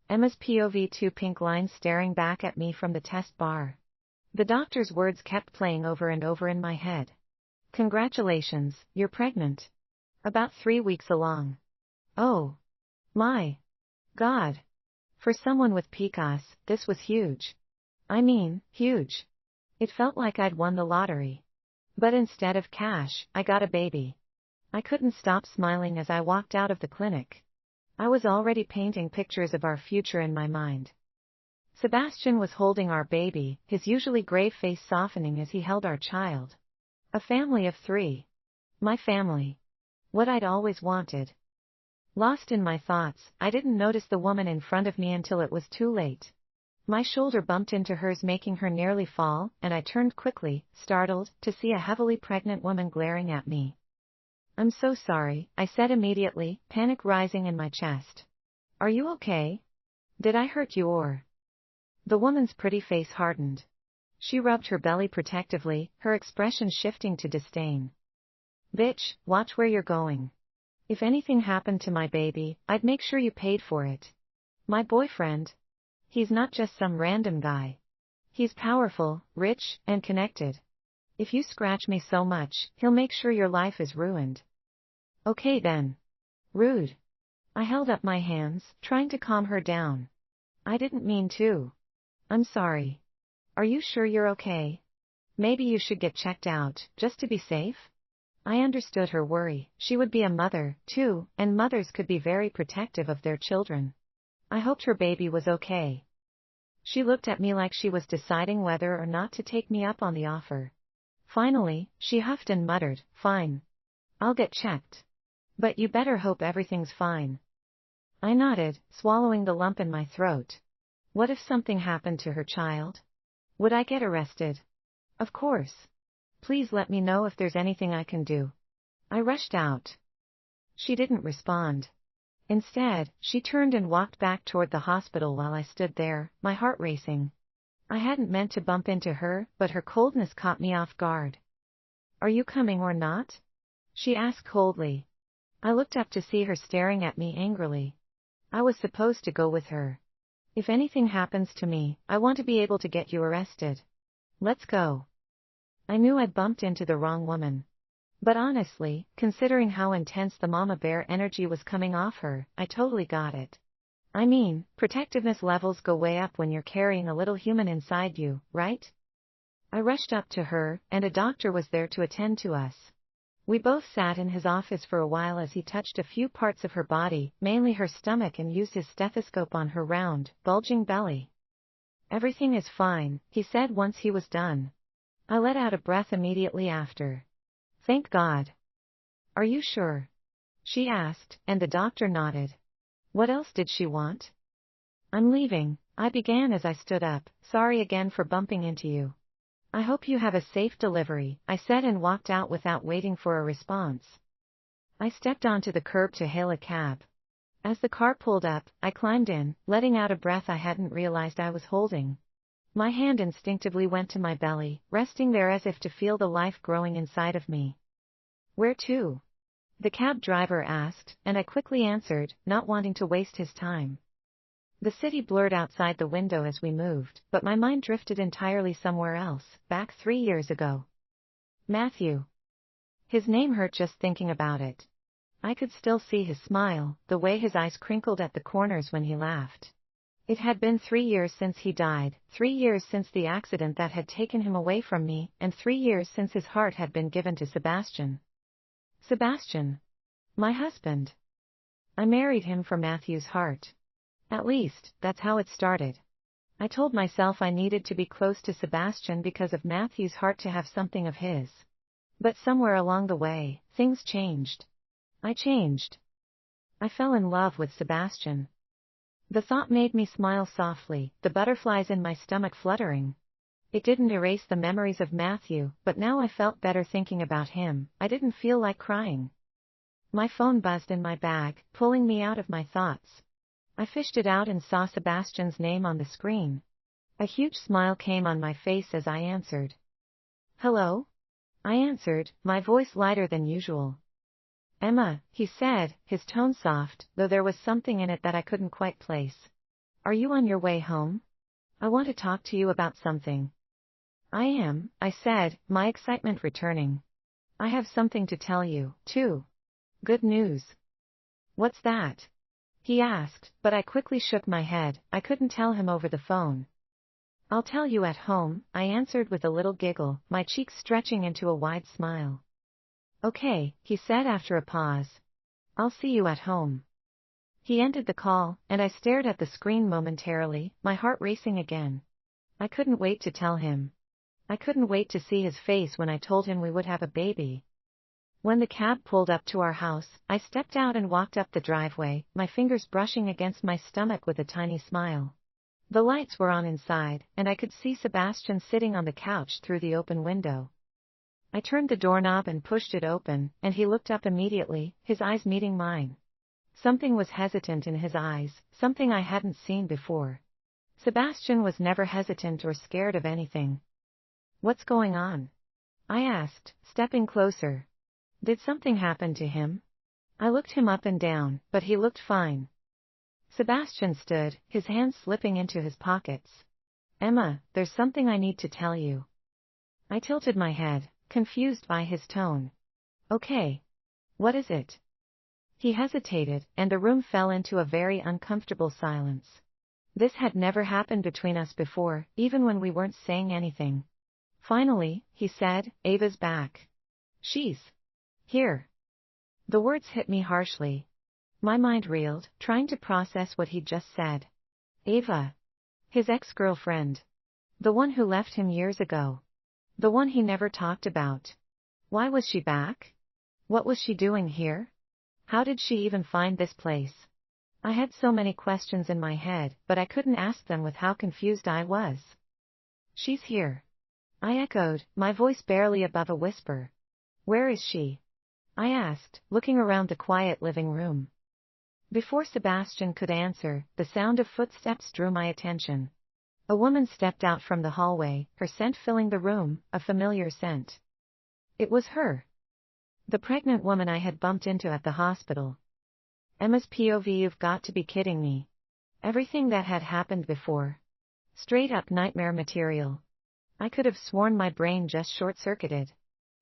Emma's POV, two pink lines staring back at me from the test bar. The doctor's words kept playing over and over in my head. Congratulations, you're pregnant. About 3 weeks along. Oh. My. God. For someone with PCOS, this was huge. I mean, huge. It felt like I'd won the lottery. But instead of cash, I got a baby. I couldn't stop smiling as I walked out of the clinic. I was already painting pictures of our future in my mind. Sebastian was holding our baby, his usually grave face softening as he held our child. A family of 3. My family. What I'd always wanted. Lost in my thoughts, I didn't notice the woman in front of me until it was too late. My shoulder bumped into hers, making her nearly fall, and I turned quickly, startled, to see a heavily pregnant woman glaring at me. I'm so sorry, I said immediately, panic rising in my chest. Are you okay? Did I hurt you or? The woman's pretty face hardened. She rubbed her belly protectively, her expression shifting to disdain. Bitch, watch where you're going. If anything happened to my baby, I'd make sure you paid for it. My boyfriend? He's not just some random guy. He's powerful, rich, and connected. If you scratch me so much, he'll make sure your life is ruined. Okay then. Rude. I held up my hands, trying to calm her down. I didn't mean to. I'm sorry. Are you sure you're okay? Maybe you should get checked out, just to be safe? I understood her worry. She would be a mother, too, and mothers could be very protective of their children. I hoped her baby was okay. She looked at me like she was deciding whether or not to take me up on the offer. Finally, she huffed and muttered, Fine. I'll get checked. But you better hope everything's fine. I nodded, swallowing the lump in my throat. What if something happened to her child? Would I get arrested? Of course. Please let me know if there's anything I can do. I rushed out. She didn't respond. Instead, she turned and walked back toward the hospital while I stood there, my heart racing. I hadn't meant to bump into her, but her coldness caught me off guard. Are you coming or not? She asked coldly. I looked up to see her staring at me angrily. I was supposed to go with her. If anything happens to me, I want to be able to get you arrested. Let's go. I knew I'd bumped into the wrong woman. But honestly, considering how intense the mama bear energy was coming off her, I totally got it. I mean, protectiveness levels go way up when you're carrying a little human inside you, right? I rushed up to her, and a doctor was there to attend to us. We both sat in his office for a while as he touched a few parts of her body, mainly her stomach, and used his stethoscope on her round, bulging belly. Everything is fine, he said once he was done. I let out a breath immediately after. Thank God. Are you sure? She asked, and the doctor nodded. What else did she want? I'm leaving, I began as I stood up. Sorry again for bumping into you. I hope you have a safe delivery, I said, and walked out without waiting for a response. I stepped onto the curb to hail a cab. As the car pulled up, I climbed in, letting out a breath I hadn't realized I was holding. My hand instinctively went to my belly, resting there as if to feel the life growing inside of me. Where to? The cab driver asked, and I quickly answered, not wanting to waste his time. The city blurred outside the window as we moved, but my mind drifted entirely somewhere else, back 3 years ago. Matthew. His name hurt just thinking about it. I could still see his smile, the way his eyes crinkled at the corners when he laughed. It had been 3 years since he died, 3 years since the accident that had taken him away from me, and 3 years since his heart had been given to Sebastian. Sebastian. My husband. I married him for Matthew's heart. At least, that's how it started. I told myself I needed to be close to Sebastian because of Matthew's heart to have something of his. But somewhere along the way, things changed. I changed. I fell in love with Sebastian. The thought made me smile softly, the butterflies in my stomach fluttering. It didn't erase the memories of Matthew, but now I felt better thinking about him. I didn't feel like crying. My phone buzzed in my bag, pulling me out of my thoughts. I fished it out and saw Sebastian's name on the screen. A huge smile came on my face as I answered. Hello? I answered, my voice lighter than usual. Emma, he said, his tone soft, though there was something in it that I couldn't quite place. Are you on your way home? I want to talk to you about something. I am, I said, my excitement returning. I have something to tell you, too. Good news. What's that? He asked, but I quickly shook my head. I couldn't tell him over the phone. I'll tell you at home, I answered with a little giggle, my cheeks stretching into a wide smile. Okay, he said after a pause. I'll see you at home. He ended the call, and I stared at the screen momentarily, my heart racing again. I couldn't wait to tell him. I couldn't wait to see his face when I told him we would have a baby. When the cab pulled up to our house, I stepped out and walked up the driveway, my fingers brushing against my stomach with a tiny smile. The lights were on inside, and I could see Sebastian sitting on the couch through the open window. I turned the doorknob and pushed it open, and he looked up immediately, his eyes meeting mine. Something was hesitant in his eyes, something I hadn't seen before. Sebastian was never hesitant or scared of anything. What's going on? I asked, stepping closer. Did something happen to him? I looked him up and down, but he looked fine. Sebastian stood, his hands slipping into his pockets. Emma, there's something I need to tell you. I tilted my head, confused by his tone. Okay. What is it? He hesitated, and the room fell into a very uncomfortable silence. This had never happened between us before, even when we weren't saying anything. Finally, he said, Ava's back. She's here. The words hit me harshly. My mind reeled, trying to process what he'd just said. Ava. His ex-girlfriend. The one who left him years ago. The one he never talked about. Why was she back? What was she doing here? How did she even find this place? I had so many questions in my head, but I couldn't ask them with how confused I was. She's here. I echoed, my voice barely above a whisper. Where is she? I asked, looking around the quiet living room. Before Sebastian could answer, the sound of footsteps drew my attention. A woman stepped out from the hallway, her scent filling the room, a familiar scent. It was her. The pregnant woman I had bumped into at the hospital. Emma's POV, you've got to be kidding me. Everything that had happened before. Straight up nightmare material. I could have sworn my brain just short-circuited.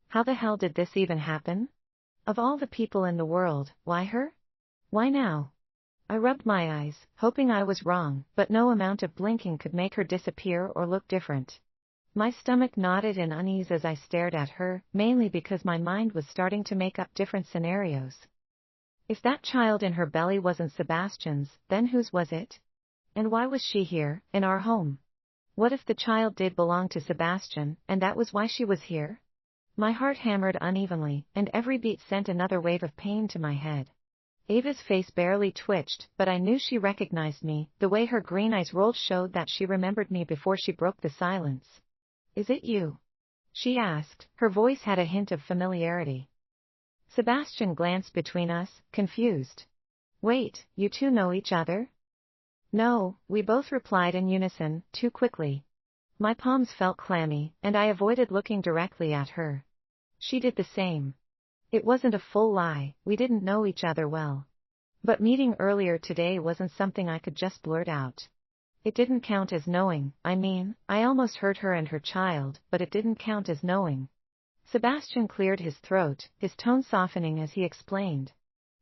How the hell did this even happen? Of all the people in the world, why her? Why now? I rubbed my eyes, hoping I was wrong, but no amount of blinking could make her disappear or look different. My stomach knotted in unease as I stared at her, mainly because my mind was starting to make up different scenarios. If that child in her belly wasn't Sebastian's, then whose was it? And why was she here, in our home? What if the child did belong to Sebastian, and that was why she was here? My heart hammered unevenly, and every beat sent another wave of pain to my head. Ava's face barely twitched, but I knew she recognized me. The way her green eyes rolled showed that she remembered me before she broke the silence. Is it you? She asked, her voice had a hint of familiarity. Sebastian glanced between us, confused. Wait, you two know each other? No, we both replied in unison, too quickly. My palms felt clammy, and I avoided looking directly at her. She did the same. It wasn't a full lie, we didn't know each other well. But meeting earlier today wasn't something I could just blurt out. It didn't count as knowing, I almost hurt her and her child, but it didn't count as knowing. Sebastian cleared his throat, his tone softening as he explained.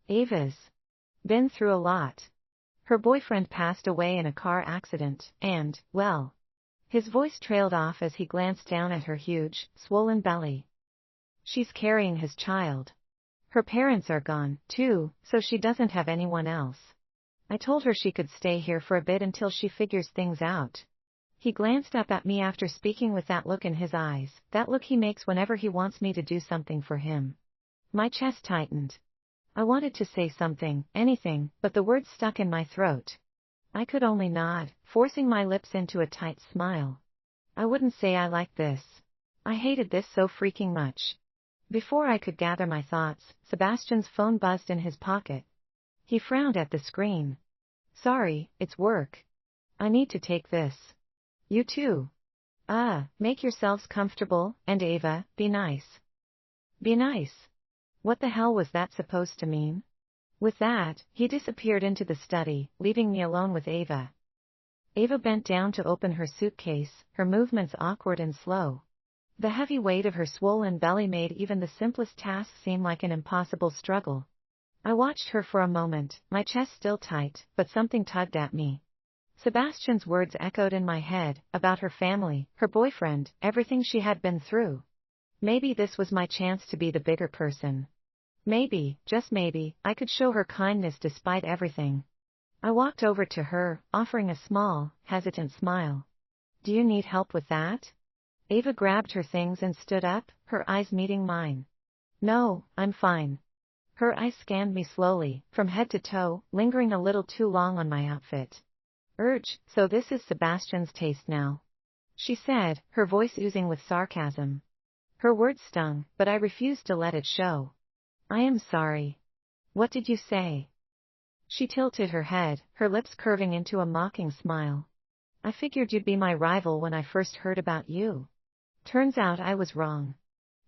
Ava's been through a lot. Her boyfriend passed away in a car accident, and, well. His voice trailed off as he glanced down at her huge, swollen belly. She's carrying his child. Her parents are gone, too, so she doesn't have anyone else. I told her she could stay here for a bit until she figures things out. He glanced up at me after speaking with that look in his eyes, that look he makes whenever he wants me to do something for him. My chest tightened. I wanted to say something, anything, but the words stuck in my throat. I could only nod, forcing my lips into a tight smile. I wouldn't say I liked this. I hated this so freaking much. Before I could gather my thoughts, Sebastian's phone buzzed in his pocket. He frowned at the screen. Sorry, it's work. I need to take this. You too. Make yourselves comfortable, and Ava, be nice. Be nice. What the hell was that supposed to mean? With that, he disappeared into the study, leaving me alone with Ava. Ava bent down to open her suitcase, her movements awkward and slow. The heavy weight of her swollen belly made even the simplest task seem like an impossible struggle. I watched her for a moment, my chest still tight, but something tugged at me. Sebastian's words echoed in my head, about her family, her boyfriend, everything she had been through. Maybe this was my chance to be the bigger person. Maybe, just maybe, I could show her kindness despite everything. I walked over to her, offering a small, hesitant smile. Do you need help with that? Ava grabbed her things and stood up, her eyes meeting mine. No, I'm fine. Her eyes scanned me slowly, from head to toe, lingering a little too long on my outfit. So this is Sebastian's taste now, she said, her voice oozing with sarcasm. Her words stung, but I refused to let it show. I am sorry. What did you say? She tilted her head, her lips curving into a mocking smile. I figured you'd be my rival when I first heard about you. Turns out I was wrong.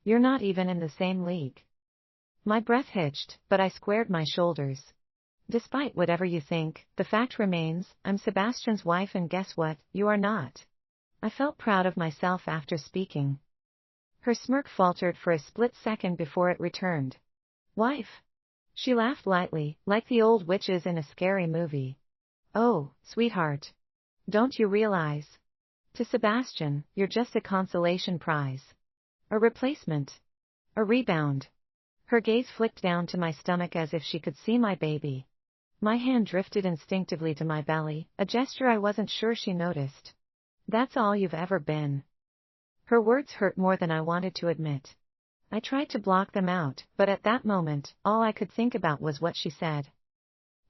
You're not even in the same league. My breath hitched, but I squared my shoulders. Despite whatever you think, the fact remains, I'm Sebastian's wife and guess what, you are not. I felt proud of myself after speaking. Her smirk faltered for a split second before it returned. Wife? She laughed lightly, like the old witches in a scary movie. Oh, sweetheart. Don't you realize? To Sebastian, you're just a consolation prize. A replacement. A rebound. Her gaze flicked down to my stomach as if she could see my baby. My hand drifted instinctively to my belly, a gesture I wasn't sure she noticed. That's all you've ever been. Her words hurt more than I wanted to admit. I tried to block them out, but at that moment, all I could think about was what she said.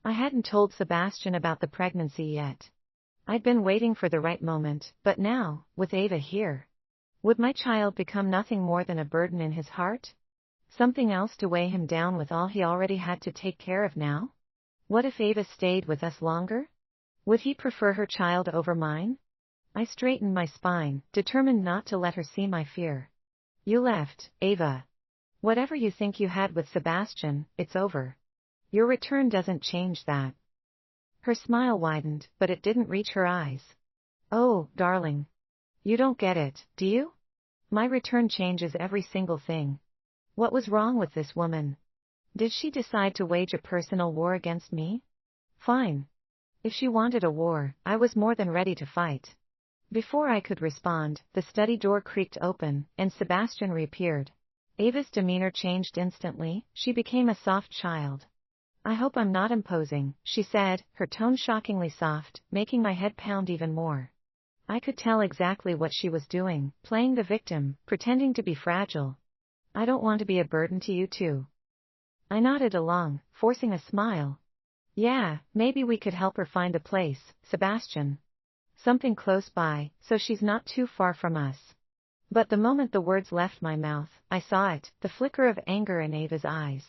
I hadn't told Sebastian about the pregnancy yet. I'd been waiting for the right moment, but now, with Ava here, would my child become nothing more than a burden in his heart? Something else to weigh him down with all he already had to take care of now? What if Ava stayed with us longer? Would he prefer her child over mine? I straightened my spine, determined not to let her see my fear. You left, Ava. Whatever you think you had with Sebastian, it's over. Your return doesn't change that. Her smile widened, but it didn't reach her eyes. Oh, darling. You don't get it, do you? My return changes every single thing. What was wrong with this woman? Did she decide to wage a personal war against me? Fine. If she wanted a war, I was more than ready to fight. Before I could respond, the study door creaked open, and Sebastian reappeared. Ava's demeanor changed instantly, she became a soft child. I hope I'm not imposing, she said, her tone shockingly soft, making my head pound even more. I could tell exactly what she was doing, playing the victim, pretending to be fragile. I don't want to be a burden to you too. I nodded along, forcing a smile. Yeah, maybe we could help her find a place, Sebastian. Something close by, so she's not too far from us. But the moment the words left my mouth, I saw it, the flicker of anger in Ava's eyes.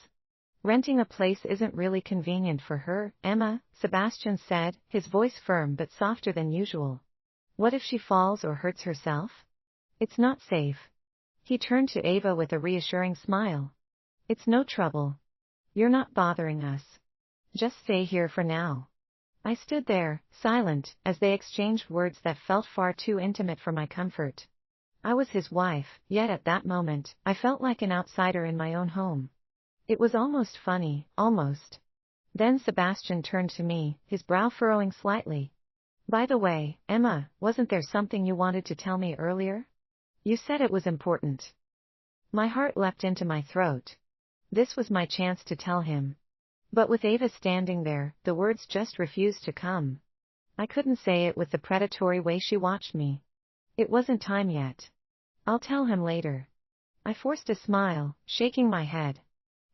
Renting a place isn't really convenient for her, Emma, Sebastian said, his voice firm but softer than usual. What if she falls or hurts herself? It's not safe. He turned to Ava with a reassuring smile. It's no trouble. You're not bothering us. Just stay here for now. I stood there, silent, as they exchanged words that felt far too intimate for my comfort. I was his wife, yet at that moment, I felt like an outsider in my own home. It was almost funny, almost. Then Sebastian turned to me, his brow furrowing slightly. By the way, Emma, wasn't there something you wanted to tell me earlier? You said it was important. My heart leapt into my throat. This was my chance to tell him. But with Ava standing there, the words just refused to come. I couldn't say it with the predatory way she watched me. It wasn't time yet. I'll tell him later. I forced a smile, shaking my head.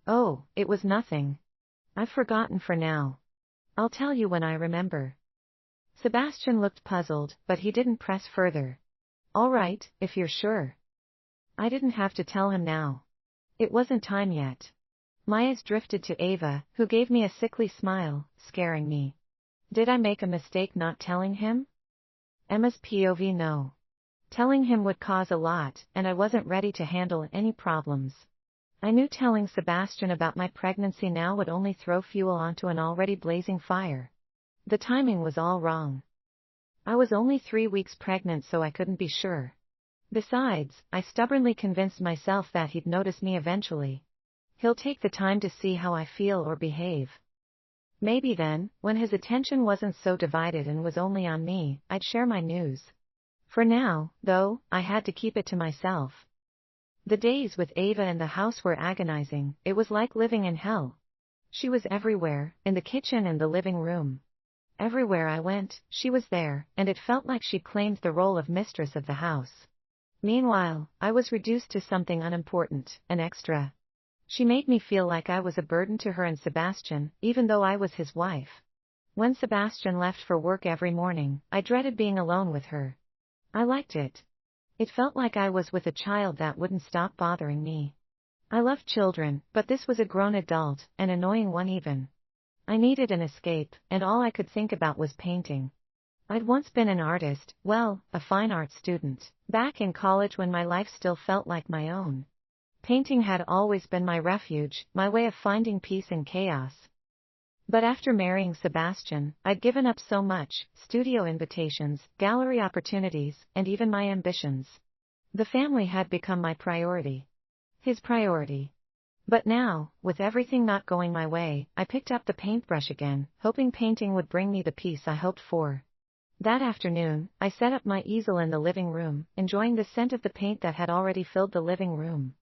Oh, it was nothing. I've forgotten for now. I'll tell you when I remember. Sebastian looked puzzled, but he didn't press further. All right, if you're sure. I didn't have to tell him now. It wasn't time yet. My eyes drifted to Ava, who gave me a sickly smile, scaring me. Did I make a mistake not telling him? Emma's POV no. Telling him would cause a lot, and I wasn't ready to handle any problems. I knew telling Sebastian about my pregnancy now would only throw fuel onto an already blazing fire. The timing was all wrong. I was only 3 weeks pregnant, so I couldn't be sure. Besides, I stubbornly convinced myself that he'd notice me eventually. He'll take the time to see how I feel or behave. Maybe then, when his attention wasn't so divided and was only on me, I'd share my news. For now, though, I had to keep it to myself. The days with Ava in the house were agonizing. It was like living in hell. She was everywhere, in the kitchen and the living room. Everywhere I went, she was there, and it felt like she claimed the role of mistress of the house. Meanwhile, I was reduced to something unimportant, an extra. She made me feel like I was a burden to her and Sebastian, even though I was his wife. When Sebastian left for work every morning, I dreaded being alone with her. I liked it. It felt like I was with a child that wouldn't stop bothering me. I loved children, but this was a grown adult, an annoying one even. I needed an escape, and all I could think about was painting. I'd once been an artist, well, a fine arts student, back in college when my life still felt like my own. Painting had always been my refuge, my way of finding peace in chaos. But after marrying Sebastian, I'd given up so much: studio invitations, gallery opportunities, and even my ambitions. The family had become my priority. His priority. But now, with everything not going my way, I picked up the paintbrush again, hoping painting would bring me the peace I hoped for. That afternoon, I set up my easel in the living room, enjoying the scent of the paint that had already filled the living room.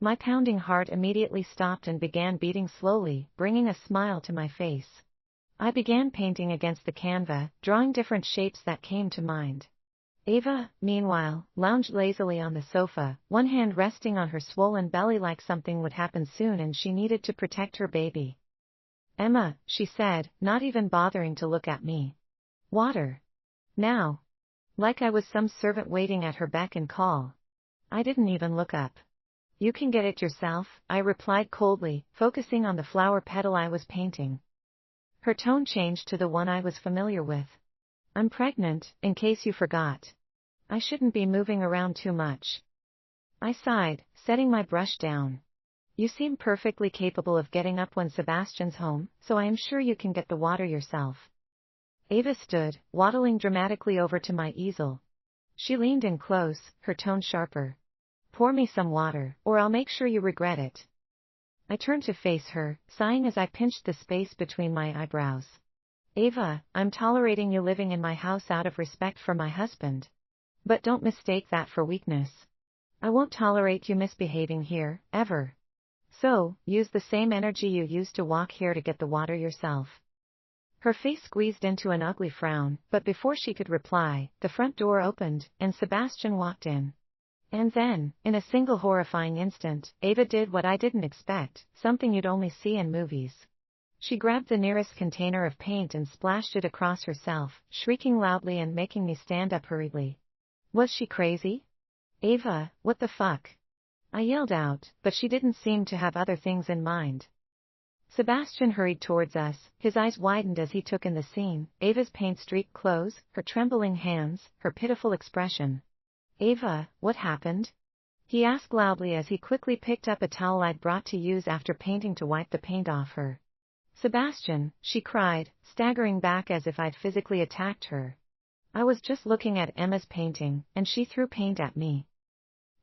My pounding heart immediately stopped and began beating slowly, bringing a smile to my face. I began painting against the canvas, drawing different shapes that came to mind. Ava, meanwhile, lounged lazily on the sofa, one hand resting on her swollen belly like something would happen soon and she needed to protect her baby. "Emma," she said, not even bothering to look at me. "Water. Now." Like I was some servant waiting at her beck and call. I didn't even look up. "You can get it yourself," I replied coldly, focusing on the flower petal I was painting. Her tone changed to the one I was familiar with. "I'm pregnant, in case you forgot. I shouldn't be moving around too much." I sighed, setting my brush down. "You seem perfectly capable of getting up when Sebastian's home, so I am sure you can get the water yourself." Ava stood, waddling dramatically over to my easel. She leaned in close, her tone sharper. "Pour me some water, or I'll make sure you regret it." I turned to face her, sighing as I pinched the space between my eyebrows. "Ava, I'm tolerating you living in my house out of respect for my husband. But don't mistake that for weakness. I won't tolerate you misbehaving here, ever. So, use the same energy you used to walk here to get the water yourself." Her face squeezed into an ugly frown, but before she could reply, the front door opened, and Sebastian walked in. And then, in a single horrifying instant, Ava did what I didn't expect, something you'd only see in movies. She grabbed the nearest container of paint and splashed it across herself, shrieking loudly and making me stand up hurriedly. Was she crazy? "Ava, what the fuck?" I yelled out, but she didn't seem to have other things in mind. Sebastian hurried towards us, his eyes widened as he took in the scene: Ava's paint-streaked clothes, her trembling hands, her pitiful expression. "Ava, what happened?" he asked loudly as he quickly picked up a towel I'd brought to use after painting to wipe the paint off her. "Sebastian," she cried, staggering back as if I'd physically attacked her. I was just looking at Emma's painting, and she threw paint at me.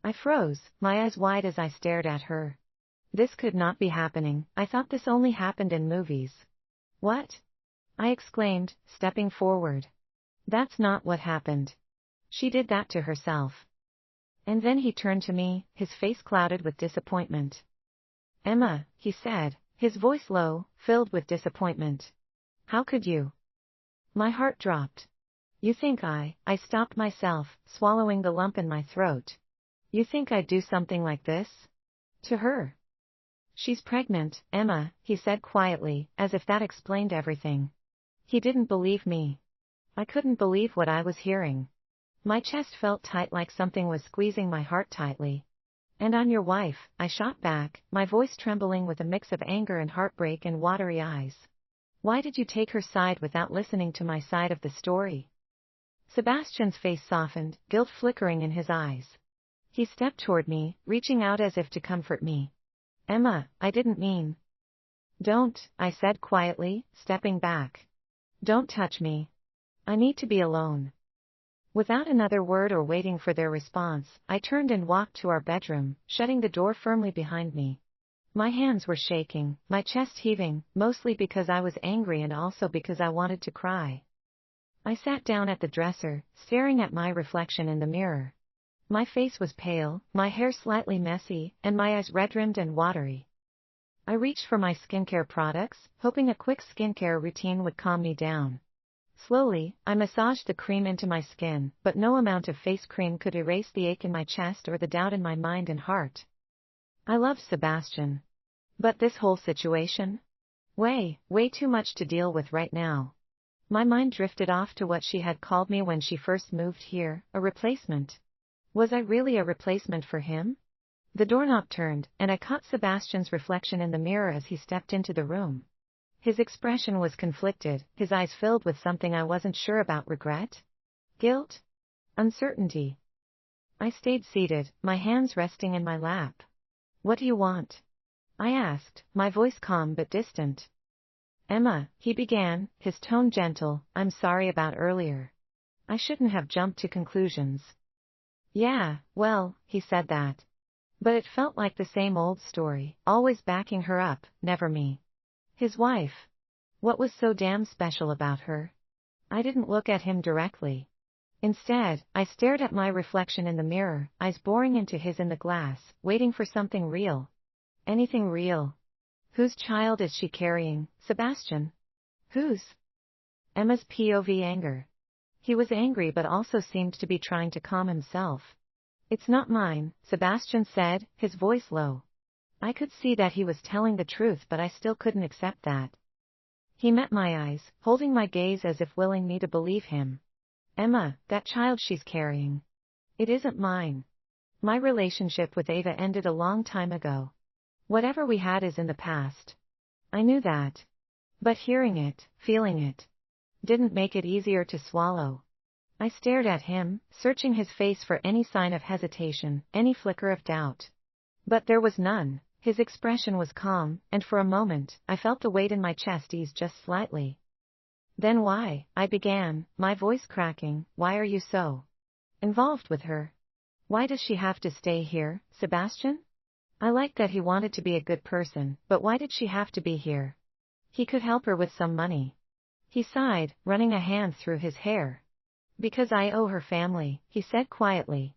I froze, my eyes wide as I stared at her. This could not be happening. I thought this only happened in movies. "What?" I exclaimed, stepping forward. "That's not what happened. She did that to herself." And then he turned to me, his face clouded with disappointment. "Emma," he said, his voice low, filled with disappointment. "How could you?" My heart dropped. "You think I stopped myself, swallowing the lump in my throat. "You think I'd do something like this? To her?" "She's pregnant, Emma," he said quietly, as if that explained everything. He didn't believe me. I couldn't believe what I was hearing. My chest felt tight, like something was squeezing my heart tightly. "And I'm your wife," I shot back, my voice trembling with a mix of anger and heartbreak and watery eyes. "Why did you take her side without listening to my side of the story?" Sebastian's face softened, guilt flickering in his eyes. He stepped toward me, reaching out as if to comfort me. "Emma, I didn't mean." "Don't," I said quietly, stepping back. "Don't touch me. I need to be alone. Without another word or waiting for their response, I turned and walked to our bedroom, shutting the door firmly behind me. My hands were shaking, my chest heaving, mostly because I was angry and also because I wanted to cry. I sat down at the dresser, staring at my reflection in the mirror. My face was pale, my hair slightly messy, and my eyes red-rimmed and watery. I reached for my skincare products, hoping a quick skincare routine would calm me down. Slowly, I massaged the cream into my skin, but no amount of face cream could erase the ache in my chest or the doubt in my mind and heart. I loved Sebastian. But this whole situation? Way too much to deal with right now. My mind drifted off to what she had called me when she first moved here, a replacement. Was I really a replacement for him? The doorknob turned, and I caught Sebastian's reflection in the mirror as he stepped into the room. His expression was conflicted, his eyes filled with something I wasn't sure about: regret? Guilt? Uncertainty? I stayed seated, my hands resting in my lap. What do you want? I asked, my voice calm but distant. Emma, he began, his tone gentle, I'm sorry about earlier. I shouldn't have jumped to conclusions. Yeah, well, he said that. But it felt like the same old story, always backing her up, never me. His wife. What was so damn special about her? I didn't look at him directly. Instead, I stared at my reflection in the mirror, eyes boring into his in the glass, waiting for something real. Anything real. Whose child is she carrying, Sebastian? Whose? Emma's POV: anger. He was angry but also seemed to be trying to calm himself. It's not mine, Sebastian said, his voice low. I could see that he was telling the truth, but I still couldn't accept that. He met my eyes, holding my gaze as if willing me to believe him. Emma, that child she's carrying. It isn't mine. My relationship with Ava ended a long time ago. Whatever we had is in the past. I knew that. But hearing it, feeling it, didn't make it easier to swallow. I stared at him, searching his face for any sign of hesitation, any flicker of doubt. But there was none. His expression was calm, and for a moment, I felt the weight in my chest ease just slightly. Then why, I began, my voice cracking, why are you so involved with her? Why does she have to stay here, Sebastian? I liked that he wanted to be a good person, but why did she have to be here? He could help her with some money. He sighed, running a hand through his hair. Because I owe her family, he said quietly.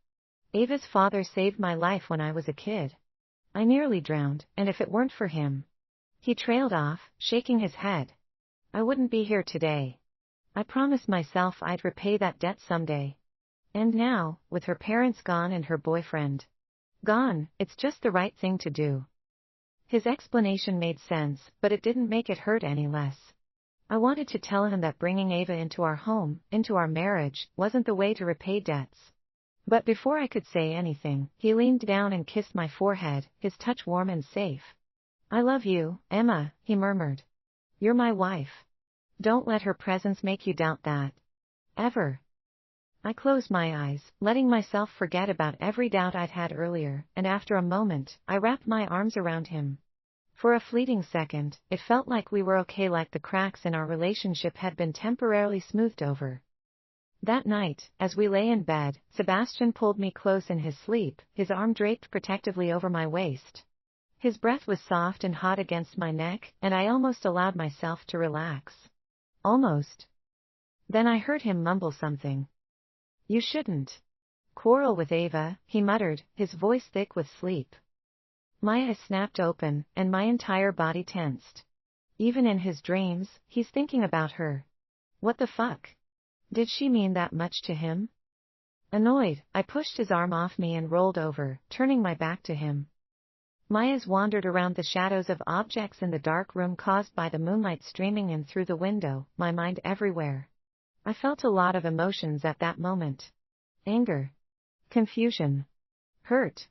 Ava's father saved my life when I was a kid. I nearly drowned, and if it weren't for him. He trailed off, shaking his head. I wouldn't be here today. I promised myself I'd repay that debt someday. And now, with her parents gone and her boyfriend gone, it's just the right thing to do. His explanation made sense, but it didn't make it hurt any less. I wanted to tell him that bringing Ava into our home, into our marriage, wasn't the way to repay debts. But before I could say anything, he leaned down and kissed my forehead, his touch warm and safe. I love you, Emma, he murmured. You're my wife. Don't let her presence make you doubt that. Ever. I closed my eyes, letting myself forget about every doubt I'd had earlier, and after a moment, I wrapped my arms around him. For a fleeting second, it felt like we were okay, like the cracks in our relationship had been temporarily smoothed over. That night, as we lay in bed, Sebastian pulled me close in his sleep, his arm draped protectively over my waist. His breath was soft and hot against my neck, and I almost allowed myself to relax. Almost. Then I heard him mumble something. You shouldn't quarrel with Ava, he muttered, his voice thick with sleep. My eyes snapped open, and my entire body tensed. Even in his dreams, he's thinking about her. What the fuck? Did she mean that much to him? Annoyed, I pushed his arm off me and rolled over, turning my back to him. My eyes wandered around the shadows of objects in the dark room caused by the moonlight streaming in through the window, my mind everywhere. I felt a lot of emotions at that moment. Anger. Confusion. Hurt.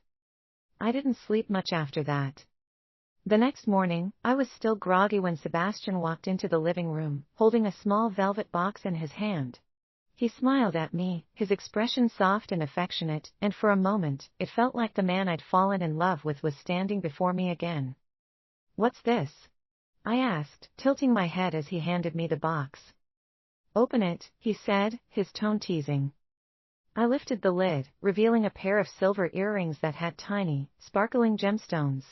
I didn't sleep much after that. The next morning, I was still groggy when Sebastian walked into the living room, holding a small velvet box in his hand. He smiled at me, his expression soft and affectionate, and for a moment, it felt like the man I'd fallen in love with was standing before me again. What's this? I asked, tilting my head as he handed me the box. Open it, he said, his tone teasing. I lifted the lid, revealing a pair of silver earrings that had tiny, sparkling gemstones.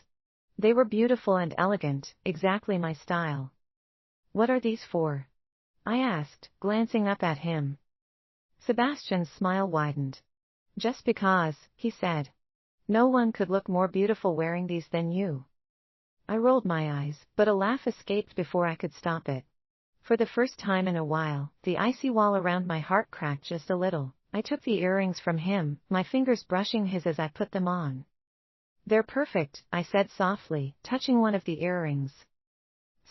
They were beautiful and elegant, exactly my style. What are these for? I asked, glancing up at him. Sebastian's smile widened. Just because, he said. No one could look more beautiful wearing these than you. I rolled my eyes, but a laugh escaped before I could stop it. For the first time in a while, the icy wall around my heart cracked just a little. I took the earrings from him, my fingers brushing his as I put them on. They're perfect, I said softly, touching one of the earrings.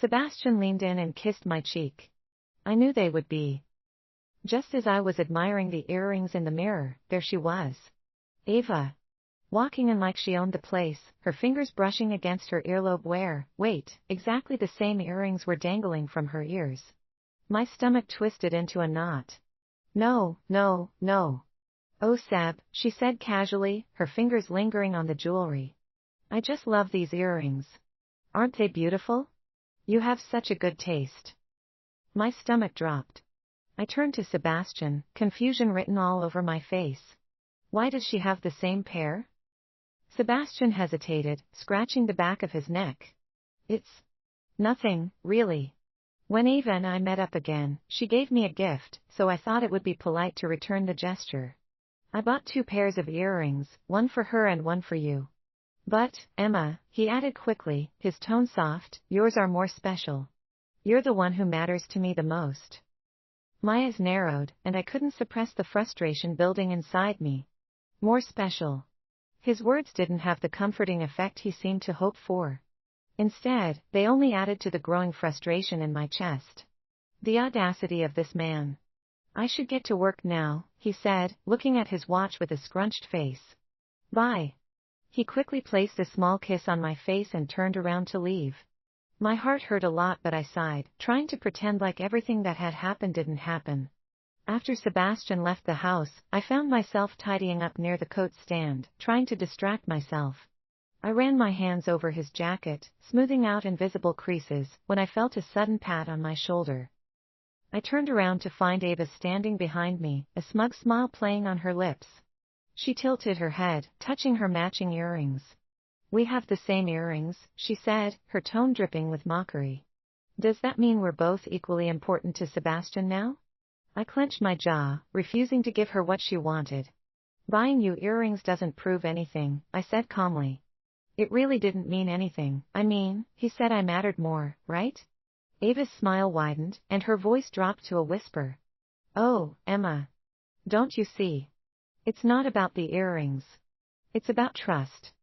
Sebastian leaned in and kissed my cheek. I knew they would be. Just as I was admiring the earrings in the mirror, there she was. Ava. Walking in like she owned the place, her fingers brushing against her earlobe where, wait, exactly the same earrings were dangling from her ears. My stomach twisted into a knot. No, no, no. Oh Seb, she said casually, her fingers lingering on the jewelry. I just love these earrings. Aren't they beautiful? You have such a good taste. My stomach dropped. I turned to Sebastian, confusion written all over my face. Why does she have the same pair? Sebastian hesitated, scratching the back of his neck. It's nothing, really. When Ava and I met up again, she gave me a gift, so I thought it would be polite to return the gesture. I bought 2 pairs of earrings, one for her and one for you. But, Emma, he added quickly, his tone soft, yours are more special. You're the one who matters to me the most. My eyes narrowed, and I couldn't suppress the frustration building inside me. More special. His words didn't have the comforting effect he seemed to hope for. Instead, they only added to the growing frustration in my chest. The audacity of this man. I should get to work now, he said, looking at his watch with a scrunched face. Bye. He quickly placed a small kiss on my face and turned around to leave. My heart hurt a lot, but I sighed, trying to pretend like everything that had happened didn't happen. After Sebastian left the house, I found myself tidying up near the coat stand, trying to distract myself. I ran my hands over his jacket, smoothing out invisible creases, when I felt a sudden pat on my shoulder. I turned around to find Ava standing behind me, a smug smile playing on her lips. She tilted her head, touching her matching earrings. We have the same earrings, she said, her tone dripping with mockery. Does that mean we're both equally important to Sebastian now? I clenched my jaw, refusing to give her what she wanted. Buying you earrings doesn't prove anything, I said calmly. It really didn't mean anything. I mean, he said I mattered more, right? Ava's smile widened, and her voice dropped to a whisper. Oh, Emma. Don't you see? It's not about the earrings. It's about trust.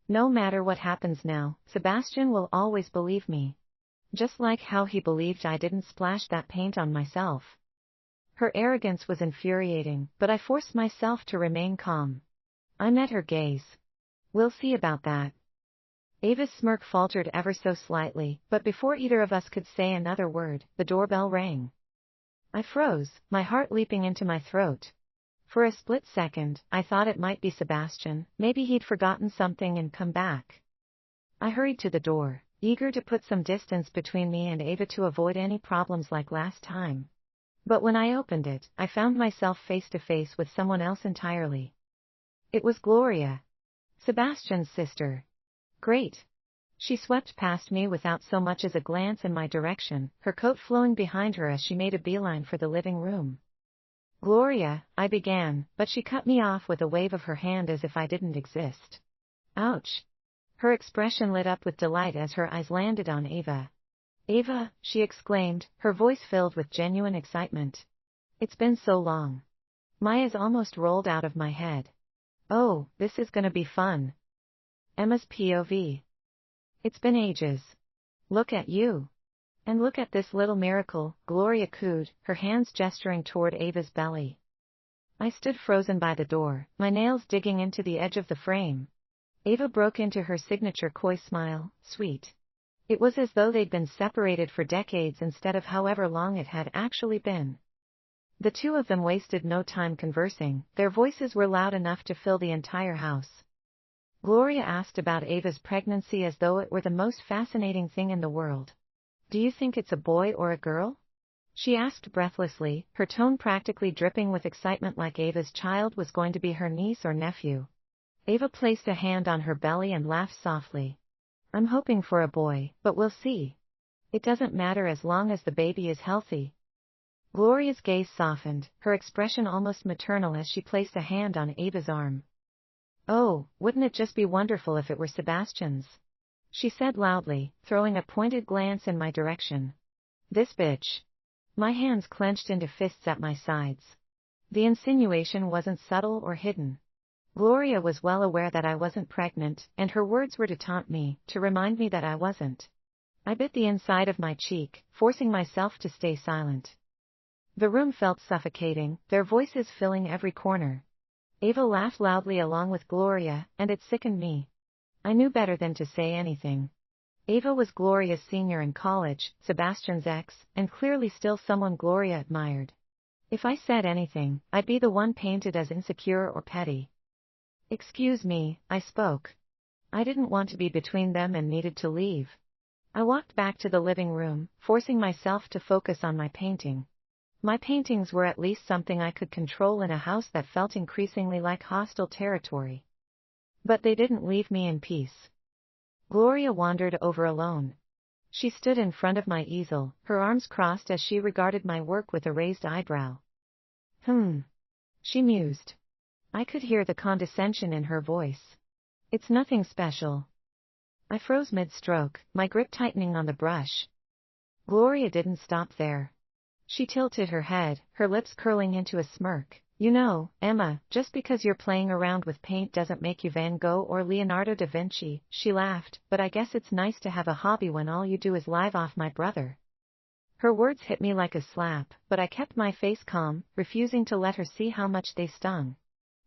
No matter what happens now, Sebastian will always believe me. Just like how he believed I didn't splash that paint on myself. Her arrogance was infuriating, but I forced myself to remain calm. I met her gaze. We'll see about that. Ava's smirk faltered ever so slightly, but before either of us could say another word, the doorbell rang. I froze, my heart leaping into my throat. For a split second, I thought it might be Sebastian, maybe he'd forgotten something and come back. I hurried to the door, eager to put some distance between me and Ava to avoid any problems like last time. But when I opened it, I found myself face to face with someone else entirely. It was Gloria. Sebastian's sister. Great. She swept past me without so much as a glance in my direction, her coat flowing behind her as she made a beeline for the living room. Gloria, I began, but she cut me off with a wave of her hand as if I didn't exist. Ouch. Her expression lit up with delight as her eyes landed on Ava. Ava, she exclaimed, her voice filled with genuine excitement. It's been so long. My eyes almost rolled out of my head. Oh, this is gonna be fun. Emma's POV. It's been ages. Look at you. And look at this little miracle, Gloria cooed, her hands gesturing toward Ava's belly. I stood frozen by the door, my nails digging into the edge of the frame. Ava broke into her signature coy smile, sweet. It was as though they'd been separated for decades instead of however long it had actually been. The two of them wasted no time conversing, their voices were loud enough to fill the entire house. Gloria asked about Ava's pregnancy as though it were the most fascinating thing in the world. Do you think it's a boy or a girl? She asked breathlessly, her tone practically dripping with excitement like Ava's child was going to be her niece or nephew. Ava placed a hand on her belly and laughed softly. I'm hoping for a boy, but we'll see. It doesn't matter as long as the baby is healthy. Gloria's gaze softened, her expression almost maternal as she placed a hand on Ava's arm. Oh, wouldn't it just be wonderful if it were Sebastian's? She said loudly, throwing a pointed glance in my direction. This bitch. My hands clenched into fists at my sides. The insinuation wasn't subtle or hidden. Gloria was well aware that I wasn't pregnant, and her words were to taunt me, to remind me that I wasn't. I bit the inside of my cheek, forcing myself to stay silent. The room felt suffocating, their voices filling every corner. Ava laughed loudly along with Gloria, and it sickened me. I knew better than to say anything. Ava was Gloria's senior in college, Sebastian's ex, and clearly still someone Gloria admired. If I said anything, I'd be the one painted as insecure or petty. Excuse me, I spoke. I didn't want to be between them and needed to leave. I walked back to the living room, forcing myself to focus on my painting. My paintings were at least something I could control in a house that felt increasingly like hostile territory. But they didn't leave me in peace. Gloria wandered over alone. She stood in front of my easel, her arms crossed as she regarded my work with a raised eyebrow. She mused. I could hear the condescension in her voice. It's nothing special. I froze mid-stroke, my grip tightening on the brush. Gloria didn't stop there. She tilted her head, her lips curling into a smirk. You know, Emma, just because you're playing around with paint doesn't make you Van Gogh or Leonardo da Vinci, she laughed, but I guess it's nice to have a hobby when all you do is live off my brother. Her words hit me like a slap, but I kept my face calm, refusing to let her see how much they stung.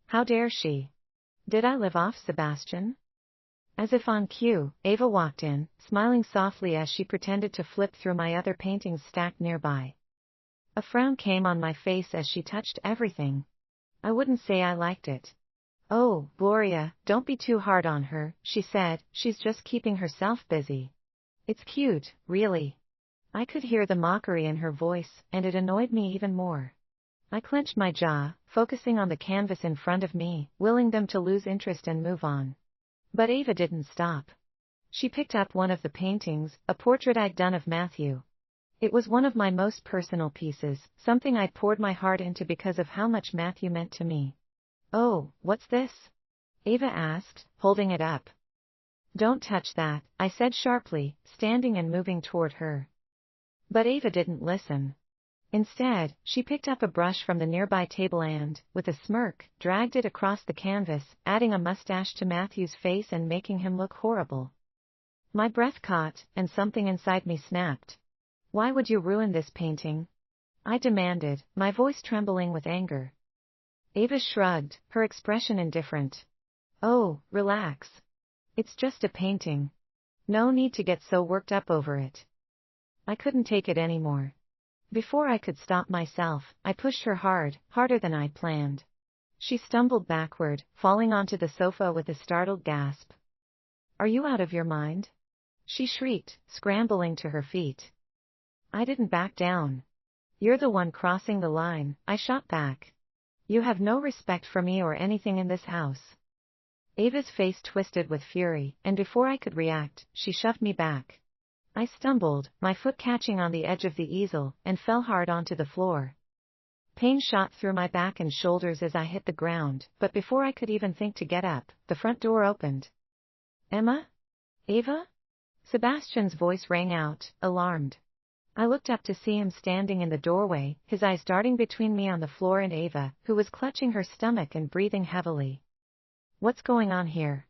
How dare she? Did I live off Sebastian? As if on cue, Ava walked in, smiling softly as she pretended to flip through my other paintings stacked nearby. A frown came on my face as she touched everything. I wouldn't say I liked it. Oh, Gloria, don't be too hard on her, she said, she's just keeping herself busy. It's cute, really. I could hear the mockery in her voice, and it annoyed me even more. I clenched my jaw, focusing on the canvas in front of me, willing them to lose interest and move on. But Ava didn't stop. She picked up one of the paintings, a portrait I'd done of Matthew. It was one of my most personal pieces, something I'd poured my heart into because of how much Matthew meant to me. Oh, what's this? Ava asked, holding it up. Don't touch that, I said sharply, standing and moving toward her. But Ava didn't listen. Instead, she picked up a brush from the nearby table and, with a smirk, dragged it across the canvas, adding a mustache to Matthew's face and making him look horrible. My breath caught, and something inside me snapped. Why would you ruin this painting? I demanded, my voice trembling with anger. Ava shrugged, her expression indifferent. Oh, relax. It's just a painting. No need to get so worked up over it. I couldn't take it anymore. Before I could stop myself, I pushed her hard, harder than I'd planned. She stumbled backward, falling onto the sofa with a startled gasp. Are you out of your mind? She shrieked, scrambling to her feet. I didn't back down. You're the one crossing the line, I shot back. You have no respect for me or anything in this house. Ava's face twisted with fury, and before I could react, she shoved me back. I stumbled, my foot catching on the edge of the easel, and fell hard onto the floor. Pain shot through my back and shoulders as I hit the ground, but before I could even think to get up, the front door opened. Emma? Ava? Sebastian's voice rang out, alarmed. I looked up to see him standing in the doorway, his eyes darting between me on the floor and Ava, who was clutching her stomach and breathing heavily. What's going on here?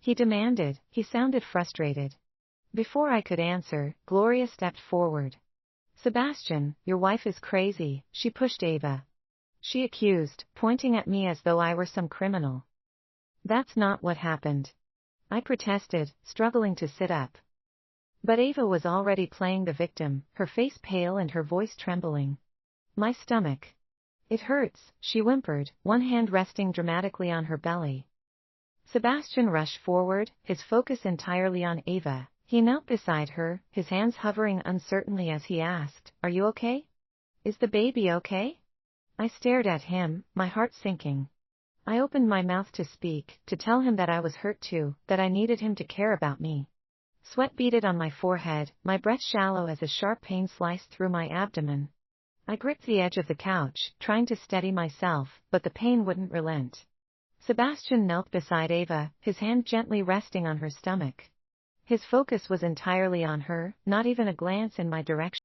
He demanded, he sounded frustrated. Before I could answer, Gloria stepped forward. Sebastian, your wife is crazy, she pushed Ava. She accused, pointing at me as though I were some criminal. That's not what happened. I protested, struggling to sit up. But Ava was already playing the victim, her face pale and her voice trembling. My stomach. It hurts, she whimpered, one hand resting dramatically on her belly. Sebastian rushed forward, his focus entirely on Ava. He knelt beside her, his hands hovering uncertainly as he asked, Are you okay? Is the baby okay? I stared at him, my heart sinking. I opened my mouth to speak, to tell him that I was hurt too, that I needed him to care about me. Sweat beaded on my forehead, my breath shallow as a sharp pain sliced through my abdomen. I gripped the edge of the couch, trying to steady myself, but the pain wouldn't relent. Sebastian knelt beside Ava, his hand gently resting on her stomach. His focus was entirely on her, not even a glance in my direction.